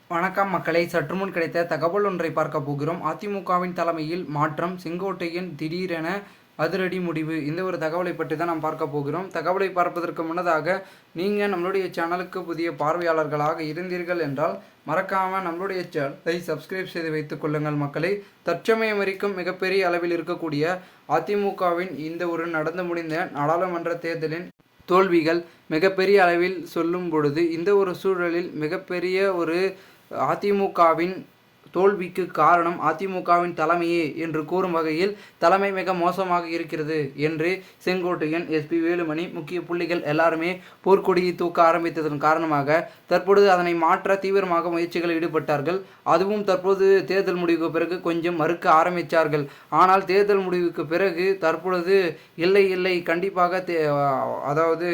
வணக்கம் மக்களை, சற்றுமுன் கிடைத்த தகவல் ஒன்றை பார்க்க போகிறோம். அதிமுகவின் தலைமையில் மாற்றம், செங்கோட்டையன் திடீரென அதிரடி முடிவு. இந்த ஒரு தகவலை பற்றி தான் நாம் பார்க்க போகிறோம். தகவலை பார்ப்பதற்கு முன்னதாக நீங்கள் நம்மளுடைய சேனலுக்கு புதிய பார்வையாளர்களாக இருந்தீர்கள் என்றால் மறக்காமல் நம்மளுடைய சேனலை சப்ஸ்கிரைப் செய்து வைத்துக் கொள்ளுங்கள் மக்களை. தற்சமயம் வரைக்கும் மிகப்பெரிய அளவில் இருக்கக்கூடிய அதிமுகவின் இந்த ஒரு நடந்து முடிந்த நாடாளுமன்ற தேர்தலின் தோல்விகள் மிகப்பெரிய அளவில் சொல்லும் பொழுது, இந்த ஒரு சூழலில் மிகப்பெரிய ஒரு அதிமுகவின் தோல்விக்கு காரணம் அதிமுகவின் தலைமையே என்று கூறும் வகையில் தலைமை மிக மோசமாக இருக்கிறது என்று செங்கோட்டையன், எஸ்பி வேலுமணி, முக்கிய புள்ளிகள் எல்லாருமே போர்க்கொடியை தூக்க ஆரம்பித்ததன் காரணமாக தற்பொழுது அதனை மாற்ற தீவிரமாக முயற்சிகளில் ஈடுபட்டார்கள். அதுவும் தற்போது தேர்தல் முடிவுக்கு பிறகு கொஞ்சம் மறுக்க ஆரம்பித்தார்கள். ஆனால் தேர்தல் முடிவுக்கு பிறகு தற்பொழுது இல்லை கண்டிப்பாக அதாவது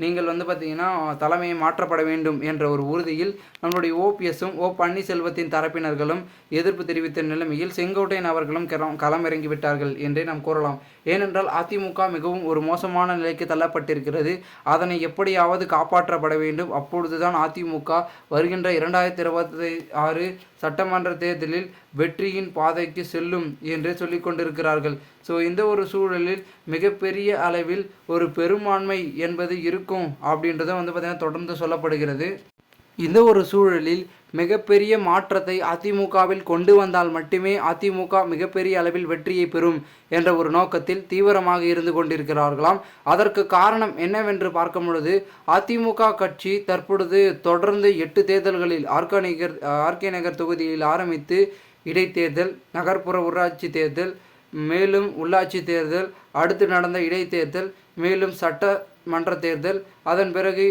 நீங்கள் பார்த்தீங்கன்னா தலைமையை மாற்றப்பட வேண்டும் என்ற ஒரு உறுதியில் நம்முடைய ஓபிஎஸும் பன்னீர்செல்வத்தின் தரப்பினர்களும் எதிர்ப்பு தெரிவித்த நிலைமையில் செங்கோட்டையன் அவர்களும் களமிறங்கிவிட்டார்கள் என்றே நாம் கூறலாம். ஏனென்றால் அதிமுக மிகவும் ஒரு மோசமான நிலைக்கு தள்ளப்பட்டிருக்கிறது. அதனை எப்படியாவது காப்பாற்றப்பட வேண்டும். அப்பொழுதுதான் அதிமுக வருகின்ற 2026 சட்டமன்ற தேர்தலில் வெற்றியின் பாதைக்கு செல்லும் என்று சொல்லிக் கொண்டிருக்கிறார்கள். ஸோ இந்த ஒரு சூழலில் மிகப்பெரிய அளவில் ஒரு பெரும்பான்மை என்பது இருக்கும் அப்படின்றத பார்த்திங்கன்னா தொடர்ந்து சொல்லப்படுகிறது. இந்த ஒரு சூழலில் மிகப்பெரிய மாற்றத்தை அதிமுகவில் கொண்டு வந்தால் மட்டுமே அதிமுக மிகப்பெரிய அளவில் வெற்றியை பெறும் என்ற ஒரு நோக்கத்தில் தீவிரமாக இருந்து கொண்டிருக்கிறார்களாம். அதற்கு காரணம் என்னவென்று பார்க்கும் பொழுது, அதிமுக கட்சி தற்பொழுது தொடர்ந்து 8 தேர்தல்களில் ஆர்கே நகர் தொகுதியில் ஆரம்பித்து இடைத்தேர்தல், நகர்ப்புற ஊராட்சி தேர்தல், மேலும் உள்ளாட்சி தேர்தல், அடுத்து நடந்த இடைத்தேர்தல், மேலும் சட்டமன்ற தேர்தல், அதன் பிறகு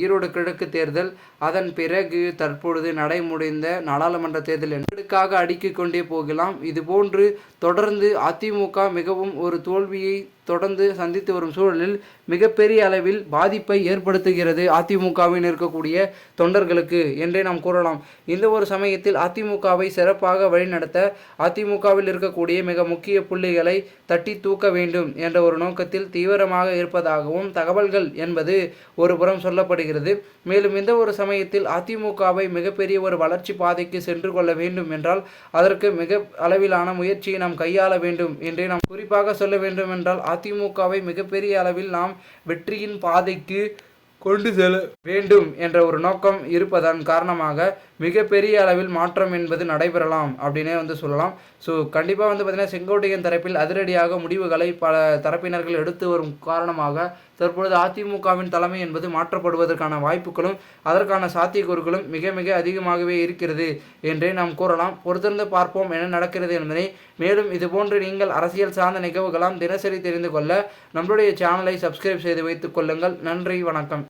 ஈரோடு கிழக்கு தேர்தல், அதன் பிறகு தற்பொழுது நடைமுடிந்த நாடாளுமன்ற தேர்தல் என்பதற்காக அடுக்கிக் கொண்டே போகலாம். இதுபோன்று தொடர்ந்து அதிமுக மிகவும் ஒரு தோல்வியை தொடர்ந்து சந்தித்து வரும் சூழலில் மிகப்பெரிய அளவில் பாதிப்பை ஏற்படுத்துகிறது அதிமுகவில் இருக்கக்கூடிய தொண்டர்களுக்கு என்றே நாம் கூறலாம். இந்த ஒரு சமயத்தில் அதிமுகவை சிறப்பாக வழிநடத்த அதிமுகவில் இருக்கக்கூடிய மிக முக்கிய புள்ளிகளை தட்டி தூக்க வேண்டும் என்ற ஒரு நோக்கத்தில் தீவிரமாக இருப்பதாகவும் தகவல்கள் என்பது ஒரு புறம் சொல்லப்படுகிறது. மேலும் இந்த ஒரு சமயத்தில் அதிமுகவை மிகப்பெரிய ஒரு வளர்ச்சி பாதைக்கு சென்று கொள்ள வேண்டும் என்றால் அதற்கு மிக அளவிலான முயற்சியை நாம் கையாள வேண்டும் என்றே நாம் குறிப்பாக சொல்ல வேண்டும் என்றால் அதிமுகவை மிகப்பெரிய அளவில் நாம் வெற்றியின் பாதைக்கு கொண்டு செல்ல வேண்டும் என்ற ஒரு நோக்கம் இருப்பதன் காரணமாக மிகப்பெரிய அளவில் மாற்றம் என்பது நடைபெறலாம் அப்படின்னே சொல்லலாம். ஸோ கண்டிப்பாக பார்த்தீங்கன்னா செங்கோட்டையன் தரப்பில் அதிரடியாக முடிவுகளை பல தரப்பினர்கள் எடுத்து வரும் காரணமாக தற்பொழுது அதிமுகவின் தலைமை என்பது மாற்றப்படுவதற்கான வாய்ப்புகளும் அதற்கான சாத்தியக்கூறுகளும் மிக மிக அதிகமாகவே இருக்கிறது என்றே நாம் கூறலாம். பொறுத்திருந்து பார்ப்போம் என்ன நடக்கிறது என்பதை. மேலும் இதுபோன்று நீங்கள் அரசியல் சார்ந்த நிகழ்வுகளாம் தினசரி தெரிந்து கொள்ள நம்மளுடைய சேனலை சப்ஸ்கிரைப் செய்து வைத்துக் கொள்ளுங்கள். நன்றி, வணக்கம்.